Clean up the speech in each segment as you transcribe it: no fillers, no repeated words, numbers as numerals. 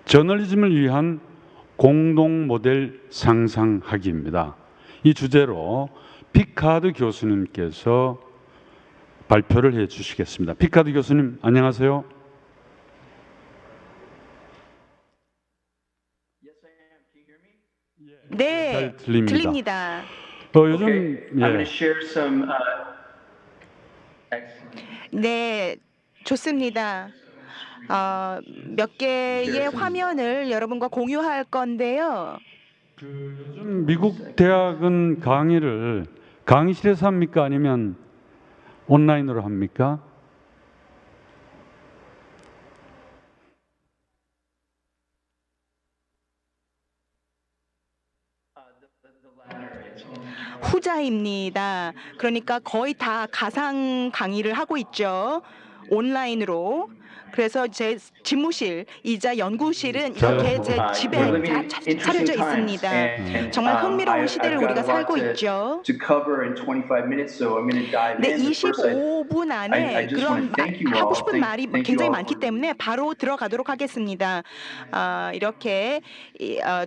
저널리즘을 위한 공동 모델 상상하기입니다. 이 주제로 피카드 교수님께서 발표를 해 주시겠습니다. 피카드 교수님, 안녕하세요. 네, 잘 들립니다. 들립니다. 요즘 I'm going to share some. 네, 좋습니다. 몇 개의 화면을 여러분과 공유할 건데요. 요즘 미국 대학은 강의를 강의실에서 합니까? 아니면 온라인으로 합니까? 후자입니다. 그러니까 거의 다 가상 강의를 하고 있죠. 온라인으로. 그래서 제 집무실이자 연구실은 이렇게 제 집에 We're living in 차려져 interesting times, 있습니다. and 정말 흥미로운 I've 시대를 got 우리가 a lot 살고 있죠. to cover in 25 minutes, so I'm going to dive 네, in. But first, 25분 I 안에 just want 그런 to thank you 하고 all. 싶은 말이 Thank you 굉장히 all 많기 for 때문에 바로 들어가도록 하겠습니다. 이렇게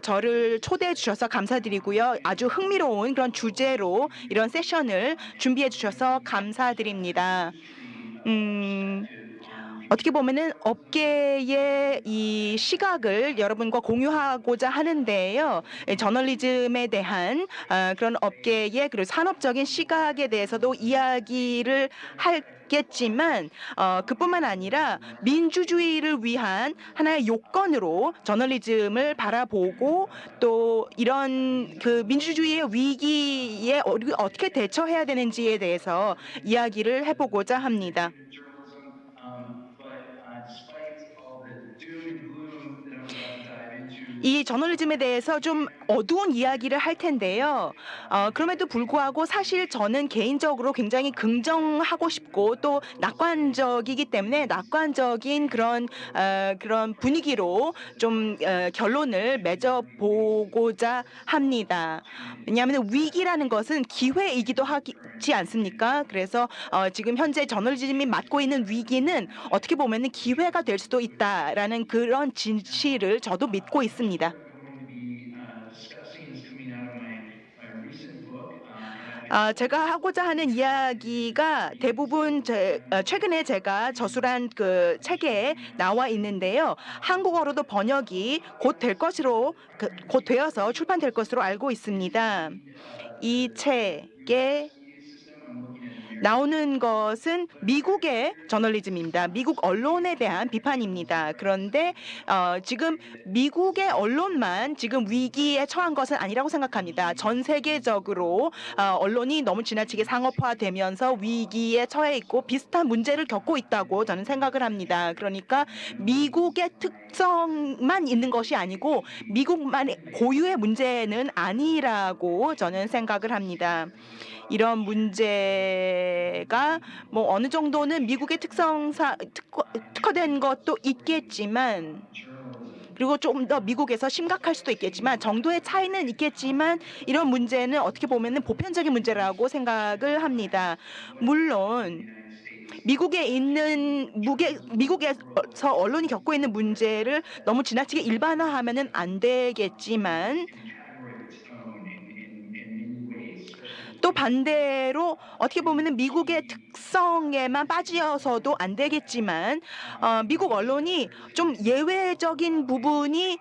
저를 초대해 주셔서 감사드리고요. 아주 흥미로운 그런 주제로 이런 세션을 준비해 주셔서 감사드립니다. 어떻게 보면은 업계의 이 시각을 여러분과 공유하고자 하는데요. 저널리즘에 대한 그런 업계의 그리고 산업적인 시각에 대해서도 이야기를 하겠지만 그뿐만 아니라 민주주의를 위한 하나의 요건으로 저널리즘을 바라보고 또 이런 그 민주주의의 위기에 어떻게 대처해야 되는지에 대해서 이야기를 해보고자 합니다. 이 저널리즘에 대해서 좀 어두운 이야기를 할 텐데요. 그럼에도 불구하고 사실 저는 개인적으로 굉장히 긍정하고 싶고 또 낙관적이기 때문에 낙관적인 그런 분위기로 좀 결론을 맺어보고자 합니다. 왜냐하면 위기라는 것은 기회이기도 하지 않습니까? 그래서 지금 현재 저널리즘이 맞고 있는 위기는 어떻게 보면 기회가 될 수도 있다라는 그런 진실을 저도 믿고 있습니다. 제가 하고자 하는 이야기가 대부분 최근에 제가 저술한 그 책에 나와 있는데요. 한국어로도 번역이 곧 될 것으로 곧 되어서 출판될 것으로 알고 있습니다. 이 책에 나오는 것은 미국의 저널리즘입니다. 미국 언론에 대한 비판입니다. 그런데 지금 미국의 언론만 지금 위기에 처한 것은 아니라고 생각합니다. 전 세계적으로 언론이 너무 지나치게 상업화되면서 위기에 처해 있고 비슷한 문제를 겪고 있다고 저는 생각을 합니다. 그러니까 미국의 특성만 있는 것이 아니고 미국만의 고유의 문제는 아니라고 저는 생각을 합니다. 이런 문제가 뭐 어느 정도는 미국의 특화된 것도 있겠지만 그리고 좀 더 미국에서 심각할 수도 있겠지만 정도의 차이는 있겠지만 이런 문제는 어떻게 보면은 보편적인 문제라고 생각을 합니다. 물론 미국에 있는 미국에서 언론이 겪고 있는 문제를 너무 지나치게 일반화하면은 안 되겠지만 또 반대로 어떻게 보면은 미국의 특성에만 빠져서도 안 되겠지만 미국 언론이 좀 예외적인 부분이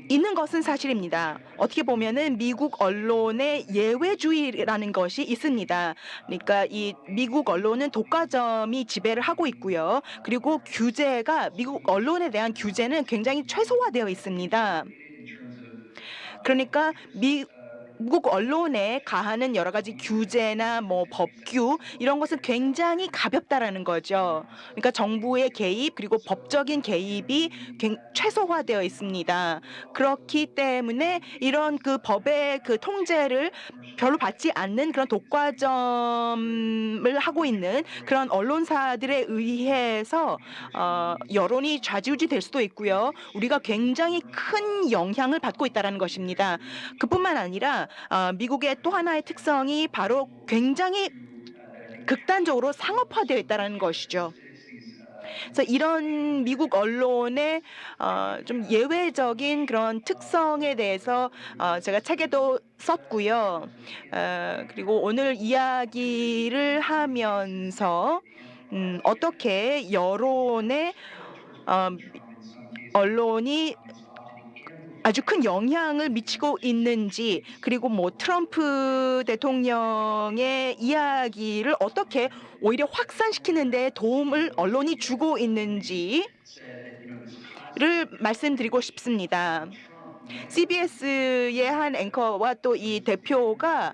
있는 것은 사실입니다. 어떻게 보면은 미국 언론의 예외주의라는 것이 있습니다. 그러니까 이 미국 언론은 독과점이 지배를 하고 있고요. 그리고 규제가 미국 언론에 대한 규제는 굉장히 최소화되어 있습니다. 그러니까 미국 언론에 가하는 여러 가지 규제나 뭐 법규 이런 것은 굉장히 가볍다라는 거죠. 그러니까 정부의 개입 그리고 법적인 개입이 최소화되어 있습니다. 그렇기 때문에 이런 그 법의 그 통제를 별로 받지 않는 그런 독과점을 하고 있는 그런 언론사들에 의해서 여론이 좌지우지될 수도 있고요. 우리가 굉장히 큰 영향을 받고 있다는 것입니다. 그뿐만 아니라 미국의 또 하나의 특성이 바로 굉장히 극단적으로 상업화되어 있다는 것이죠. 그래서 이런 미국 언론의 좀 예외적인 그런 특성에 대해서 제가 책에도 썼고요. 그리고 오늘 이야기를 하면서 어떻게 여론에 언론이 아주 큰 영향을 미치고 있는지, 그리고 뭐 트럼프 대통령의 이야기를 어떻게 오히려 확산시키는 데 도움을 언론이 주고 있는지를 말씀드리고 싶습니다. CBS의 한 앵커와 또 이 대표가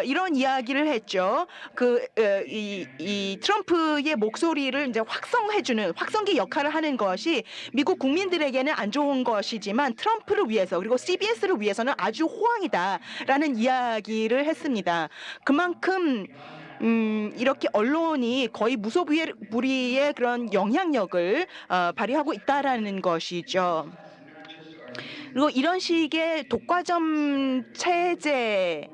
이런 이야기를 했죠. 이 트럼프의 목소리를 이제 확성해주는 확성기 역할을 하는 것이 미국 국민들에게는 안 좋은 것이지만 트럼프를 위해서 그리고 CBS를 위해서는 아주 호황이다라는 이야기를 했습니다. 그만큼 이렇게 언론이 거의 무소불위의 그런 영향력을 발휘하고 있다라는 것이죠. 그리고 이런 식의 독과점 체제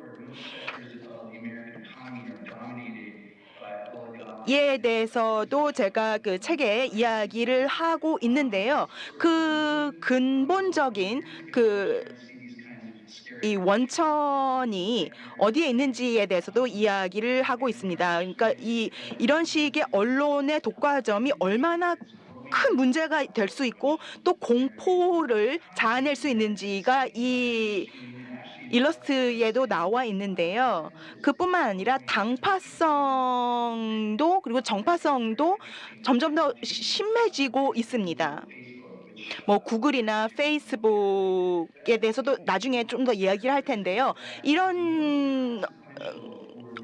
에 대해서도 제가 그 책에 이야기를 하고 있는데요. 그 근본적인 이 원천이 어디에 있는지에 대해서도 이야기를 하고 있습니다. 그러니까 이런 식의 언론의 독과점이 얼마나 큰 문제가 될 수 있고 또 공포를 자아낼 수 있는지가 이 일러스트에도 나와 있는데요. 그뿐만 아니라 당파성도 그리고 정파성도 점점 더 심해지고 있습니다. 뭐 구글이나 페이스북에 대해서도 나중에 좀 더 이야기를 할 텐데요. 이런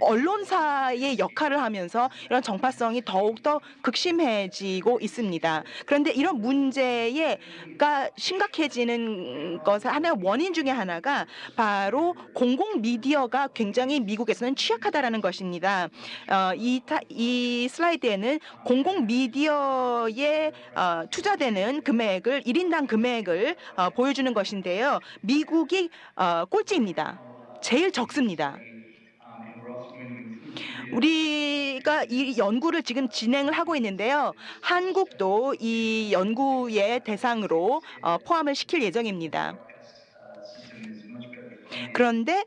언론사의 역할을 하면서 이런 정파성이 더욱더 극심해지고 있습니다. 그런데 이런 문제가 심각해지는 것의 하나의 원인 중에 하나가 바로 공공 미디어가 굉장히 미국에서는 취약하다라는 것입니다. 이 슬라이드에는 공공 미디어에 투자되는 금액을 1인당 금액을 보여주는 것인데요. 미국이 꼴찌입니다. 제일 적습니다. 우리가 이 연구를 지금 진행을 하고 있는데요. 한국도 이 연구의 대상으로 포함을 시킬 예정입니다. 그런데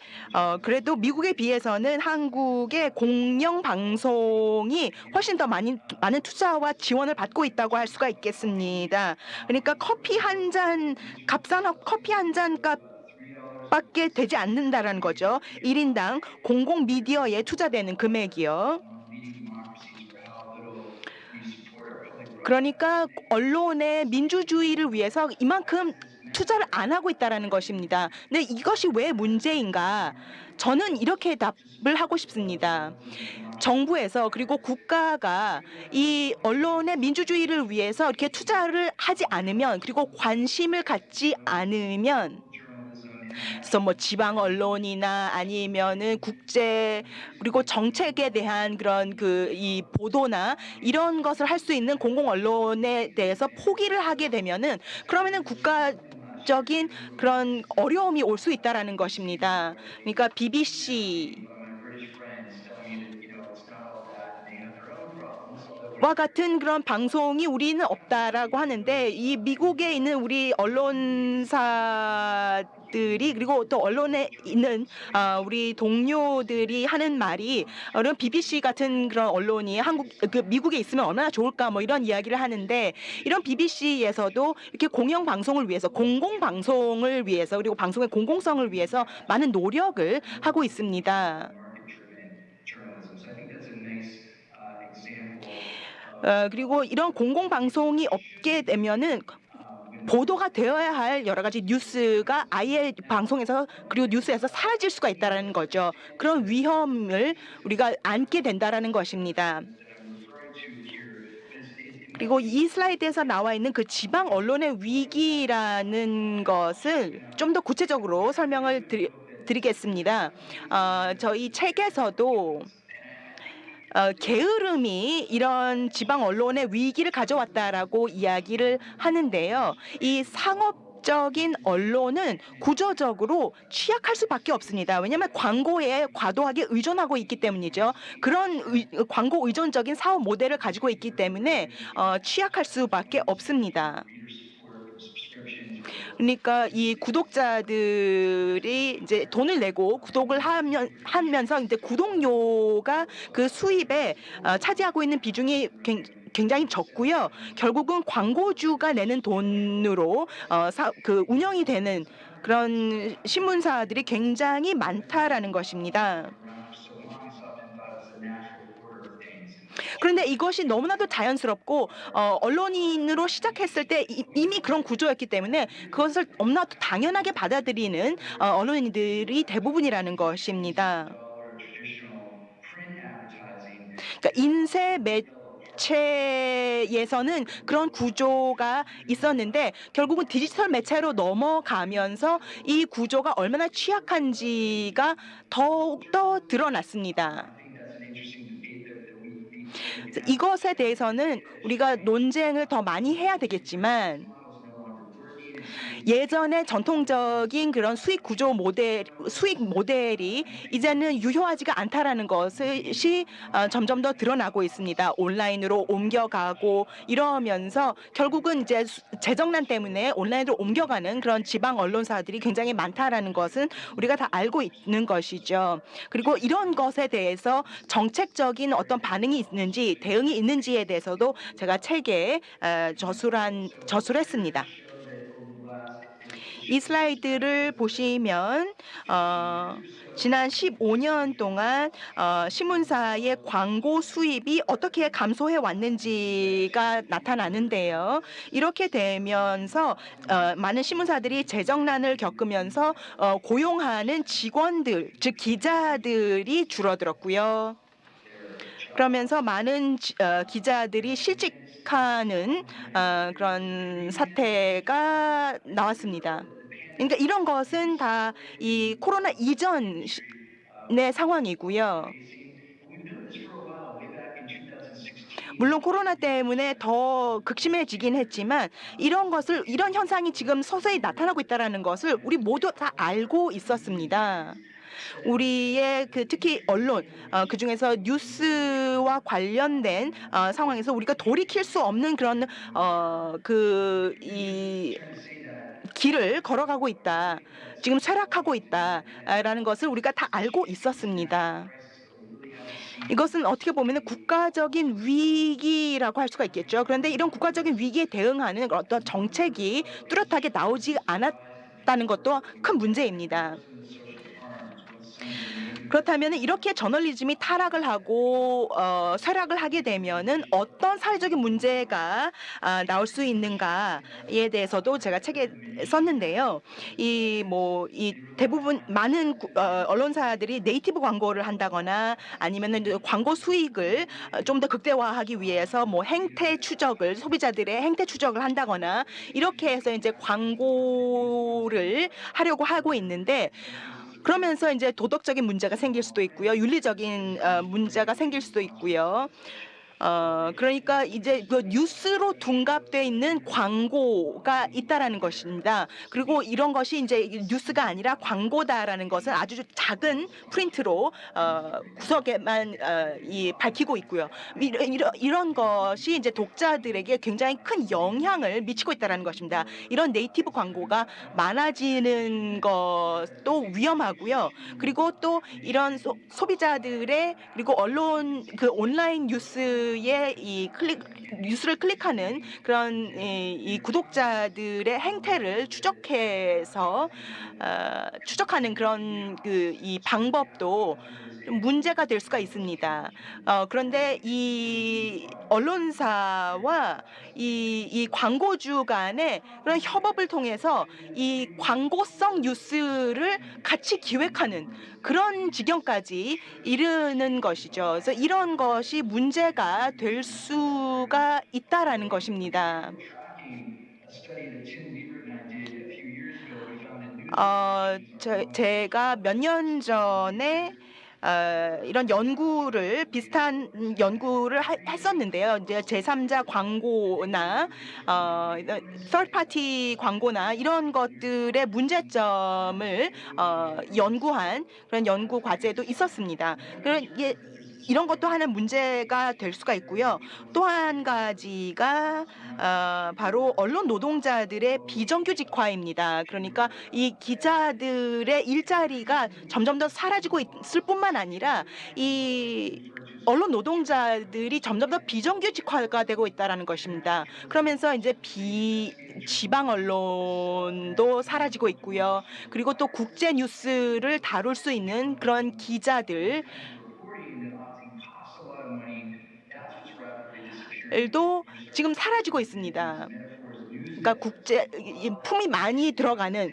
그래도 미국에 비해서는 한국의 공영 방송이 훨씬 더 많은 투자와 지원을 받고 있다고 할 수가 있겠습니다. 그러니까 값싼 커피 한 잔 값밖에 되지 않는다라는 거죠. 1인당 공공 미디어에 투자되는 금액이요. 그러니까 언론의 민주주의를 위해서 이만큼 투자를 안 하고 있다라는 것입니다. 근데 이것이 왜 문제인가? 저는 이렇게 답을 하고 싶습니다. 정부에서 그리고 국가가 이 언론의 민주주의를 위해서 이렇게 투자를 하지 않으면 그리고 관심을 갖지 않으면 그래서 뭐 지방 언론이나 아니면은 국제 그리고 정책에 대한 그런 이 보도나 이런 것을 할 수 있는 공공 언론에 대해서 포기를 하게 되면은 그러면은 국가적인 그런 어려움이 올 수 있다라는 것입니다. 그러니까 와 같은 그런 방송이 우리는 없다라고 하는데 이 미국에 있는 우리 언론사들이 그리고 또 언론에 있는 우리 동료들이 하는 말이 이런 BBC 같은 그런 언론이 미국에 있으면 얼마나 좋을까 뭐 이런 이야기를 하는데 이런 BBC에서도 이렇게 공영 방송을 위해서 공공 방송을 위해서 그리고 방송의 공공성을 위해서 많은 노력을 하고 있습니다. 그리고 이런 공공방송이 없게 되면은 보도가 되어야 할 여러 가지 뉴스가 아예 방송에서 그리고 뉴스에서 사라질 수가 있다는 거죠. 그런 위험을 우리가 안게 된다는 것입니다. 그리고 이 슬라이드에서 나와 있는 그 지방 언론의 위기라는 것을 좀 더 구체적으로 설명을 드리겠습니다. 저희 책에서도 게으름이 이런 지방 언론의 위기를 가져왔다라고 이야기를 하는데요. 이 상업 공식적인 언론은 구조적으로 취약할 수밖에 없습니다. 왜냐하면 광고에 과도하게 의존하고 있기 때문이죠. 그런 광고 의존적인 사업 모델을 가지고 있기 때문에 취약할 수밖에 없습니다. 그러니까 이 구독자들이 이제 돈을 내고 구독을 하면서 이제 구독료가 그 수입에 차지하고 있는 비중이 굉장히 적고요. 결국은 광고주가 내는 돈으로 그 운영이 되는 그런 신문사들이 굉장히 많다라는 것입니다. 그런데 이것이 너무나도 자연스럽고 언론인으로 시작했을 때 이미 그런 구조였기 때문에 그것을 너무나도 당연하게 받아들이는 언론인들이 대부분이라는 것입니다. 그러니까 인쇄 매체에서는 그런 구조가 있었는데 결국은 디지털 매체로 넘어가면서 이 구조가 얼마나 취약한지가 더욱더 드러났습니다. 이것에 대해서는 우리가 논쟁을 더 많이 해야 되겠지만 예전의 전통적인 그런 수익 모델이 이제는 유효하지가 않다라는 것이 점점 더 드러나고 있습니다. 온라인으로 옮겨가고 이러면서 결국은 이제 재정난 때문에 온라인으로 옮겨가는 그런 지방 언론사들이 굉장히 많다라는 것은 우리가 다 알고 있는 것이죠. 그리고 이런 것에 대해서 정책적인 어떤 반응이 있는지 대응이 있는지에 대해서도 제가 책에 저술했습니다. 이 슬라이드를 보시면 지난 15년 동안 신문사의 광고 수입이 어떻게 감소해 왔는지가 나타나는데요. 이렇게 되면서 많은 신문사들이 재정난을 겪으면서 고용하는 직원들, 즉 기자들이 줄어들었고요. 그러면서 많은 기자들이 실직하는 그런 사태가 나왔습니다. 그러니까 이런 것은 다 이 코로나 이전의 상황이고요. 물론 코로나 때문에 더 극심해지긴 했지만 이런 현상이 지금 서서히 나타나고 있다는 것을 우리 모두 다 알고 있었습니다. 우리의 특히 언론 그중에서 뉴스와 관련된 상황에서 우리가 돌이킬 수 없는 그런 이 길을 걸어가고 있다. 지금 쇠락하고 있다라는 것을 우리가 다 알고 있었습니다. 이것은 어떻게 보면 국가적인 위기라고 할 수가 있겠죠. 그런데 이런 국가적인 위기에 대응하는 어떤 정책이 뚜렷하게 나오지 않았다는 것도 큰 문제입니다. 그렇다면 이렇게 저널리즘이 타락을 하고 쇠락을 하게 되면은 어떤 사회적인 문제가 나올 수 있는가에 대해서도 제가 책에 썼는데요. 이 대부분 많은 언론사들이 네이티브 광고를 한다거나 아니면은 광고 수익을 좀 더 극대화하기 위해서 소비자들의 행태 추적을 한다거나 이렇게 해서 이제 광고를 하려고 하고 있는데 그러면서 이제 도덕적인 문제가 생길 수도 있고요. 윤리적인 문제가 생길 수도 있고요. 그러니까 이제 그 뉴스로 둔갑돼 있는 광고가 있다라는 것입니다. 그리고 이런 것이 이제 뉴스가 아니라 광고다라는 것은 아주 작은 프린트로 구석에만 밝히고 있고요. 이런 것이 이제 독자들에게 굉장히 큰 영향을 미치고 있다라는 것입니다. 이런 네이티브 광고가 많아지는 것도 위험하고요. 그리고 또 이런 소비자들의 그리고 언론 온라인 뉴스의 뉴스를 클릭하는 그런 이 구독자들의 행태를 추적하는 그런 이 방법도 좀 문제가 될 수가 있습니다. 그런데 이 언론사와 이 광고주 간의 그런 협업을 통해서 이 광고성 뉴스를 같이 기획하는 그런 지경까지 이르는 것이죠. 그래서 이런 것이 문제가 될 수가 있다라는 것입니다. 제가 몇 년 전에 이런 연구를 비슷한 연구를 했었는데요. 이제 제3자 광고나 third party 광고나 이런 것들의 문제점을 연구한 그런 연구 과제도 있었습니다. 이런 것도 하나의 문제가 될 수가 있고요. 또 한 가지가 바로 언론 노동자들의 비정규직화입니다. 그러니까 이 기자들의 일자리가 점점 더 사라지고 있을 뿐만 아니라 이 언론 노동자들이 점점 더 비정규직화가 되고 있다라는 것입니다. 그러면서 이제 지방 언론도 사라지고 있고요. 그리고 또 국제 뉴스를 다룰 수 있는 그런 기자들 도 지금 사라지고 있습니다. 그러니까 품이 많이 들어가는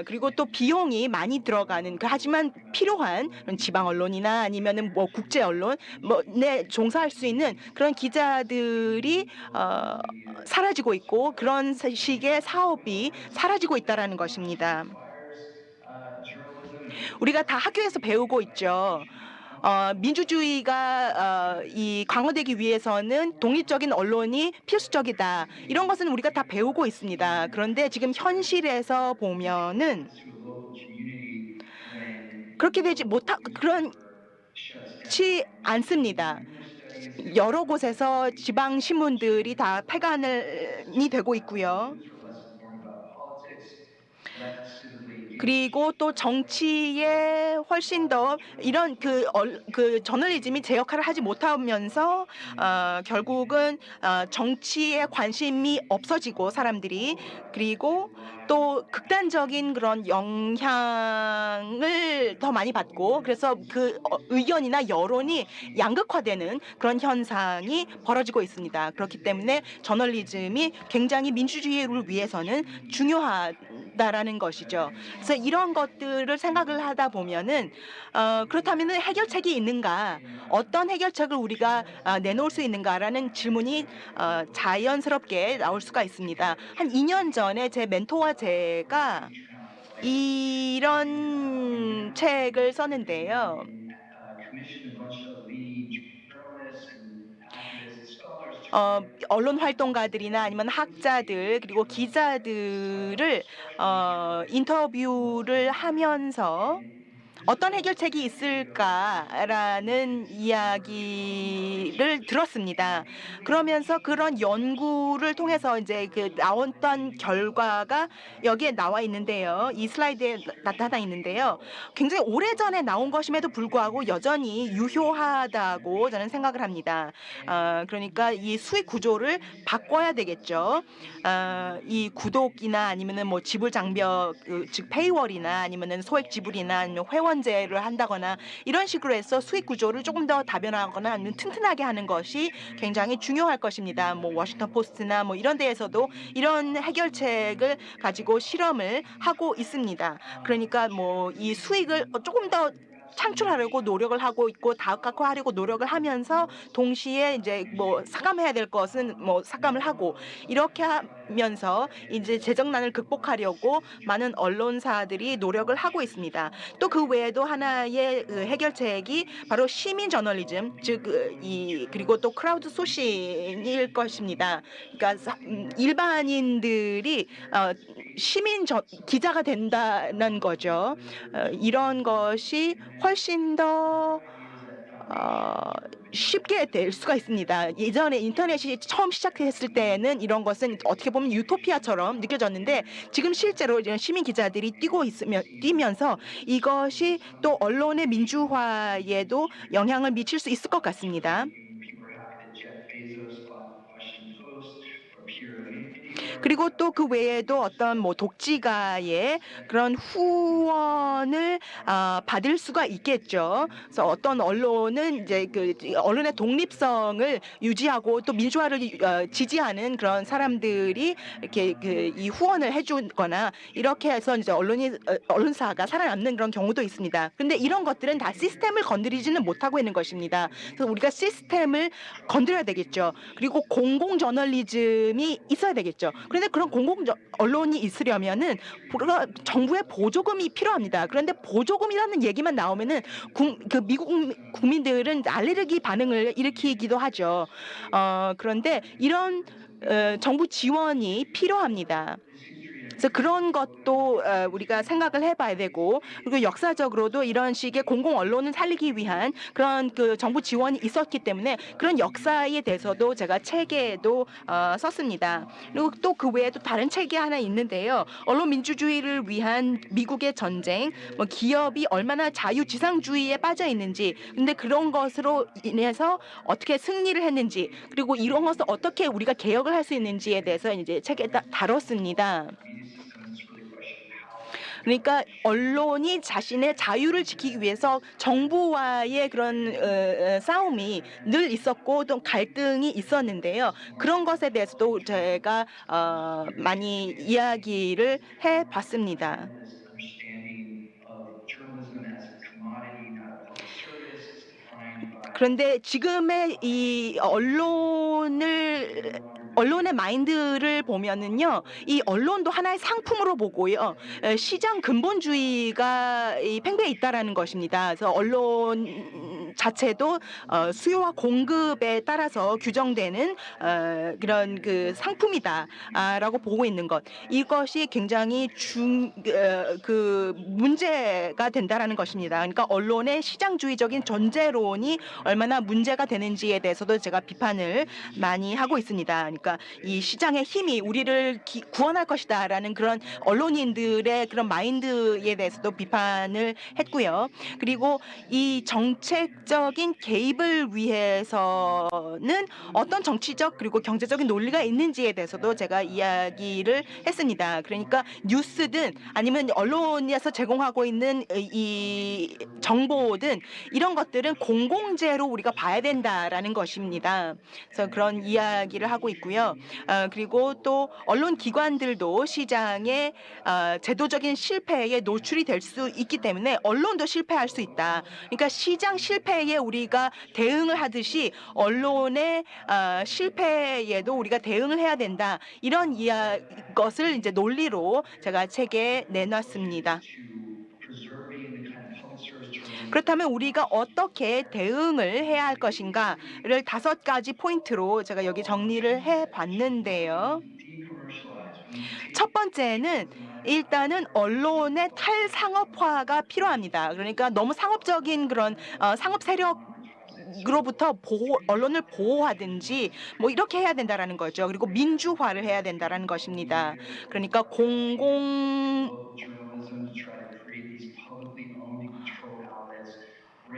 그리고 또 비용이 많이 들어가는 하지만 필요한 그런 지방 언론이나 아니면은 뭐 국제 언론 뭐에 종사할 수 있는 그런 기자들이 사라지고 있고 그런 식의 사업이 사라지고 있다라는 것입니다. 우리가 다 학교에서 배우고 있죠. 민주주의가 이 강화되기 위해서는 독립적인 언론이 필수적이다. 이런 것은 우리가 다 배우고 있습니다. 그런데 지금 현실에서 보면은 그렇게 그렇지 않습니다. 여러 곳에서 지방 신문들이 다 폐간이 되고 있고요. 그리고 또 정치에 훨씬 더 이런 그 저널리즘이 제 역할을 하지 못하면서 결국은 정치에 관심이 없어지고 사람들이 그리고 또 극단적인 그런 영향을 더 많이 받고 그래서 그 의견이나 여론이 양극화되는 그런 현상이 벌어지고 있습니다. 그렇기 때문에 저널리즘이 굉장히 민주주의를 위해서는 중요하다라는 것이죠. 그래서 이런 것들을 생각을 하다 보면은 그렇다면은 해결책이 있는가? 어떤 해결책을 우리가 내놓을 수 있는가라는 질문이 자연스럽게 나올 수가 있습니다. 한 2년 전에 제 멘토와 제가 이런 책을 썼는데요. 언론 활동가들이나 아니면 학자들 그리고 기자들을 인터뷰를 하면서 어떤 해결책이 있을까라는 이야기를 들었습니다. 그러면서 그런 연구를 통해서 이제 그 나왔던 결과가 여기에 나와 있는데요. 이 슬라이드에 나타나 있는데요. 굉장히 오래전에 나온 것임에도 불구하고 여전히 유효하다고 저는 생각을 합니다. 그러니까 이 수익 구조를 바꿔야 되겠죠. 이 구독이나 아니면은 뭐 지불 장벽 즉 페이월이나 아니면은 소액 지불이나 아니면 회원제를 한다거나 이런 식으로 해서 수익 구조를 조금 더 다변화하거나 아니면 튼튼하게 하는 것이 굉장히 중요할 것입니다. 뭐 워싱턴 포스트나 뭐 이런 데에서도 이런 해결책을 가지고 실험을 하고 있습니다. 그러니까 뭐 이 수익을 조금 더 창출하려고 노력을 하고 있고 다각화하려고 노력을 하면서 동시에 이제 뭐 삭감해야 될 것은 뭐 삭감을 하고 이렇게 하면서 이제 재정난을 극복하려고 많은 언론사들이 노력을 하고 있습니다. 또 그 외에도 하나의 해결책이 바로 시민 저널리즘 즉 그리고 또 크라우드 소싱일 것입니다. 그러니까 일반인들이 기자가 된다는 거죠. 이런 것이 훨씬 더 쉽게 될 수가 있습니다. 예전에 인터넷이 처음 시작했을 때는 이런 것은 어떻게 보면 유토피아처럼 느껴졌는데 지금 실제로 이런 시민 기자들이 뛰면서 이것이 또 언론의 민주화에도 영향을 미칠 수 있을 것 같습니다. 그리고 또 그 외에도 어떤 뭐 독지가의 그런 후원을 받을 수가 있겠죠. 그래서 어떤 언론은 이제 그 언론의 독립성을 유지하고 또 민주화를 지지하는 그런 사람들이 이렇게 이 후원을 해주거나 이렇게 해서 이제 언론사가 살아남는 그런 경우도 있습니다. 그런데 이런 것들은 다 시스템을 건드리지는 못하고 있는 것입니다. 그래서 우리가 시스템을 건드려야 되겠죠. 그리고 공공 저널리즘이 있어야 되겠죠. 그런데 그런 공공 언론이 있으려면은 정부의 보조금이 필요합니다. 그런데 보조금이라는 얘기만 나오면은 그 미국 국민들은 알레르기 반응을 일으키기도 하죠. 그런데 이런 정부 지원이 필요합니다. 그래서 그런 것도 우리가 생각을 해봐야 되고, 그리고 역사적으로도 이런 식의 공공 언론을 살리기 위한 그런 그 정부 지원이 있었기 때문에 그런 역사에 대해서도 제가 책에도 썼습니다. 그리고 또 그 외에 또 다른 책이 하나 있는데요. 언론 민주주의를 위한 미국의 전쟁, 뭐 기업이 얼마나 자유지상주의에 빠져 있는지, 근데 그런 것으로 인해서 어떻게 승리를 했는지, 그리고 이런 것을 어떻게 우리가 개혁을 할 수 있는지에 대해서 이제 책에 다뤘습니다. 그러니까 언론이 자신의 자유를 지키기 위해서 정부와의 그런 싸움이 늘 있었고 또 갈등이 있었는데요. 그런 것에 대해서도 제가 많이 이야기를 해봤습니다. 그런데 지금의 이 언론의 마인드를 보면은요, 이 언론도 하나의 상품으로 보고요, 시장 근본주의가 팽배해 있다라는 것입니다. 그래서 언론 자체도 수요와 공급에 따라서 규정되는 그런 그 상품이다라고 보고 있는 것, 이것이 굉장히 그 문제가 된다라는 것입니다. 그러니까 언론의 시장주의적인 전제론이 얼마나 문제가 되는지에 대해서도 제가 비판을 많이 하고 있습니다. 그러니까 이 시장의 힘이 우리를 구원할 것이다라는 그런 언론인들의 그런 마인드에 대해서도 비판을 했고요. 그리고 이 정책적인 개입을 위해서는 어떤 정치적 그리고 경제적인 논리가 있는지에 대해서도 제가 이야기를 했습니다. 그러니까 뉴스든 아니면 언론에서 제공하고 있는 이 정보든 이런 것들은 공공재로 우리가 봐야 된다라는 것입니다. 그래서 그런 이야기를 하고 있고요. 그리고 또 언론 기관들도 시장의 제도적인 실패에 노출이 될 수 있기 때문에 언론도 실패할 수 있다. 그러니까 시장 실패에 우리가 대응을 하듯이 언론의 실패에도 우리가 대응을 해야 된다. 이런 것을 이제 논리로 제가 책에 내놨습니다. 그렇다면 우리가 어떻게 대응을 해야 할 것인가를 5가지 포인트로 제가 여기 정리를 해봤는데요. 첫 번째는 일단은 언론의 탈상업화가 필요합니다. 그러니까 너무 상업적인 그런 상업 세력으로부터 언론을 보호하든지 뭐 이렇게 해야 된다라는 거죠. 그리고 민주화를 해야 된다라는 것입니다. 그러니까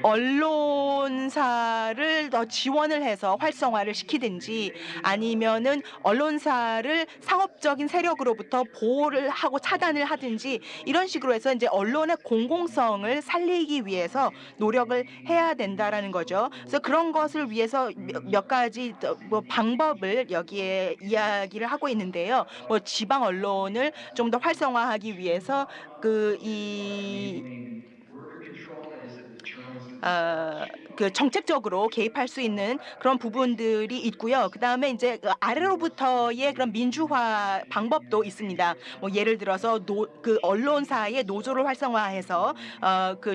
언론사를 더 지원을 해서 활성화를 시키든지 아니면은 언론사를 상업적인 세력으로부터 보호를 하고 차단을 하든지 이런 식으로 해서 이제 언론의 공공성을 살리기 위해서 노력을 해야 된다라는 거죠. 그래서 그런 것을 위해서 몇 가지 뭐 방법을 여기에 이야기를 하고 있는데요. 뭐 지방 언론을 좀 더 활성화하기 위해서 그 정책적으로 개입할 수 있는 그런 부분들이 있고요. 그다음에 이제 그 아래로부터의 그런 민주화 방법도 있습니다. 뭐 예를 들어서 그 언론사의 노조를 활성화해서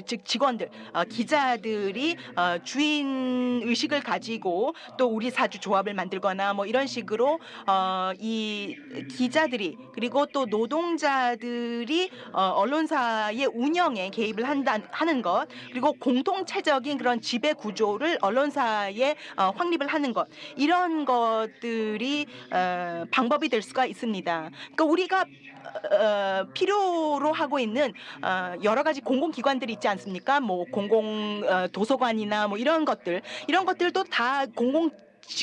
즉 직원들, 기자들이 주인 의식을 가지고 또 우리 사주 조합을 만들거나 뭐 이런 식으로 이 기자들이 그리고 또 노동자들이 언론사의 운영에 개입을 하는 것, 그리고 공동체적인 그런 지배 구조를 언론사에 확립을 하는 것, 이런 것들이 방법이 될 수가 있습니다. 그러니까 우리가 필요로 하고 있는 여러 가지 공공기관들이 있지 않습니까? 뭐 공공 도서관이나 뭐 이런 것들도 다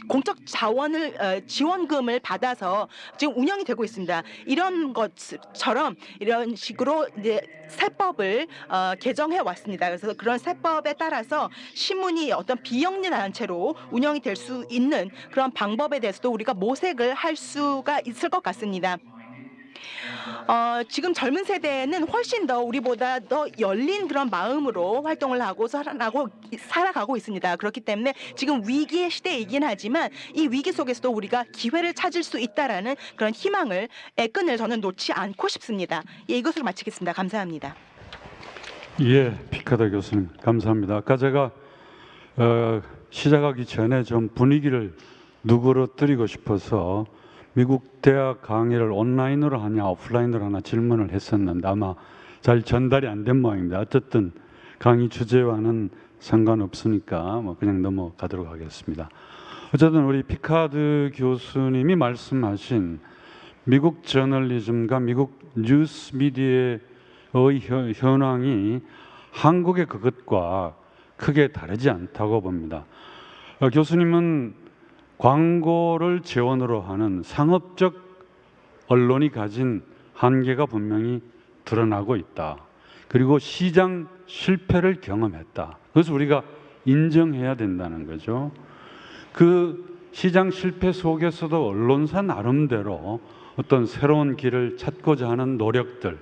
공적 자원을 지원금을 받아서 지금 운영이 되고 있습니다. 이런 것처럼 이런 식으로 이제 세법을 개정해 왔습니다. 그래서 그런 세법에 따라서 신문이 어떤 비영리 단체로 운영이 될 수 있는 그런 방법에 대해서도 우리가 모색을 할 수가 있을 것 같습니다. 지금 젊은 세대는 훨씬 더 우리보다 더 열린 그런 마음으로 활동을 하고 살아가고 있습니다. 그렇기 때문에 지금 위기의 시대이긴 하지만 이 위기 속에서도 우리가 기회를 찾을 수 있다라는 그런 희망을 끈을 저는 놓지 않고 싶습니다. 예, 이것으로 마치겠습니다. 감사합니다. 예, 피카다 교수님 감사합니다. 아까 제가 시작하기 전에 좀 분위기를 누그러뜨리고 싶어서 미국 대학 강의를 온라인으로 하냐 오프라인으로 하나 질문을 했었는데 아마 잘 전달이 안 된 모양입니다. 어쨌든 강의 주제와는 상관없으니까 뭐 그냥 넘어가도록 하겠습니다. 어쨌든 우리 피카드 교수님이 말씀하신 미국 저널리즘과 미국 뉴스 미디어의 현황이 한국의 그것과 크게 다르지 않다고 봅니다. 교수님은 광고를 재원으로 하는 상업적 언론이 가진 한계가 분명히 드러나고 있다. 그리고 시장 실패를 경험했다. 그래서 우리가 인정해야 된다는 거죠. 그 시장 실패 속에서도 언론사 나름대로 어떤 새로운 길을 찾고자 하는 노력들,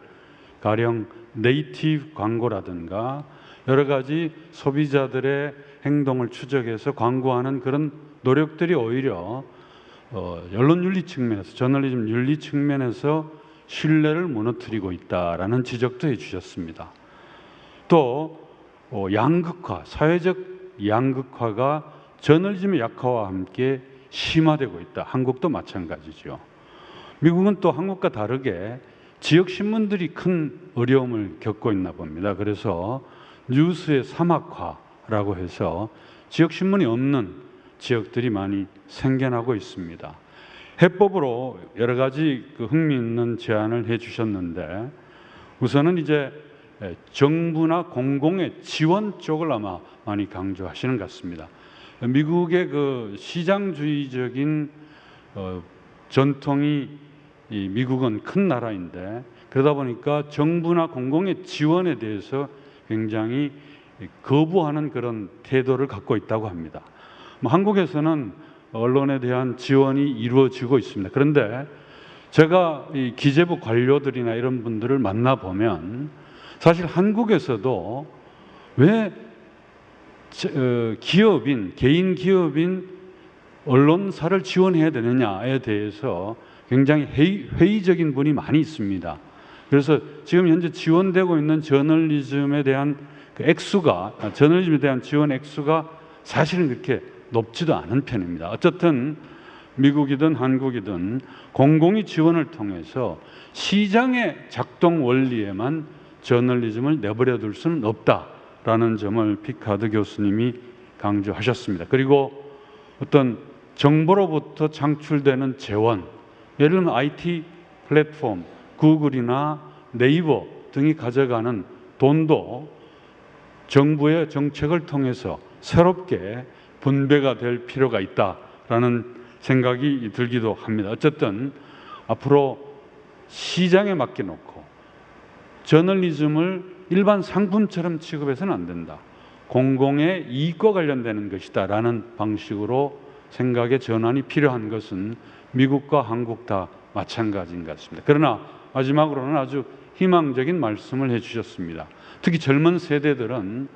가령 네이티브 광고라든가 여러 가지 소비자들의 행동을 추적해서 광고하는 그런 노력들이 오히려 언론 윤리 측면에서, 저널리즘 윤리 측면에서 신뢰를 무너뜨리고 있다라는 지적도 해주셨습니다. 또 양극화, 사회적 양극화가 저널리즘의 약화와 함께 심화되고 있다. 한국도 마찬가지죠. 미국은 또 한국과 다르게 지역 신문들이 큰 어려움을 겪고 있나 봅니다. 그래서 뉴스의 사막화라고 해서 지역 신문이 없는 지역들이 많이 생겨나고 있습니다. 해법으로 여러 가지 흥미있는 제안을 해주셨는데 우선은 이제 정부나 공공의 지원 쪽을 아마 많이 강조하시는 것 같습니다. 미국의 그 시장주의적인 전통이 미국은 큰 나라인데 그러다 보니까 정부나 공공의 지원에 대해서 굉장히 거부하는 그런 태도를 갖고 있다고 합니다. 한국에서는 언론에 대한 지원이 이루어지고 있습니다. 그런데 제가 이 기재부 관료들이나 이런 분들을 만나보면 사실 한국에서도 왜 개인 기업인 언론사를 지원해야 되느냐에 대해서 굉장히 회의적인 분이 많이 있습니다. 그래서 지금 현재 지원되고 있는 저널리즘에 대한 저널리즘에 대한 지원 액수가 사실은 그렇게 높지도 않은 편입니다. 어쨌든 미국이든 한국이든 공공의 지원을 통해서 시장의 작동 원리에만 저널리즘을 내버려 둘 수는 없다라는 점을 피카드 교수님이 강조하셨습니다. 그리고 어떤 정보로부터 창출되는 재원, 예를 들면 IT 플랫폼, 구글이나 네이버 등이 가져가는 돈도 정부의 정책을 통해서 새롭게 분배가 될 필요가 있다라는 생각이 들기도 합니다. 어쨌든 앞으로 시장에 맡겨놓고 저널리즘을 일반 상품처럼 취급해서는 안 된다. 공공의 이익과 관련되는 것이다라는 방식으로 생각의 전환이 필요한 것은 미국과 한국 다 마찬가지인 것 같습니다. 그러나 마지막으로는 아주 희망적인 말씀을 해주셨습니다. 특히 젊은 세대들은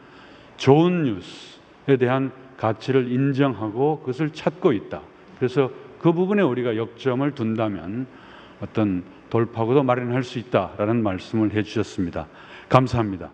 좋은 뉴스에 대한 가치를 인정하고 그것을 찾고 있다. 그래서 그 부분에 우리가 역점을 둔다면 어떤 돌파구도 마련할 수 있다라는 말씀을 해주셨습니다. 감사합니다.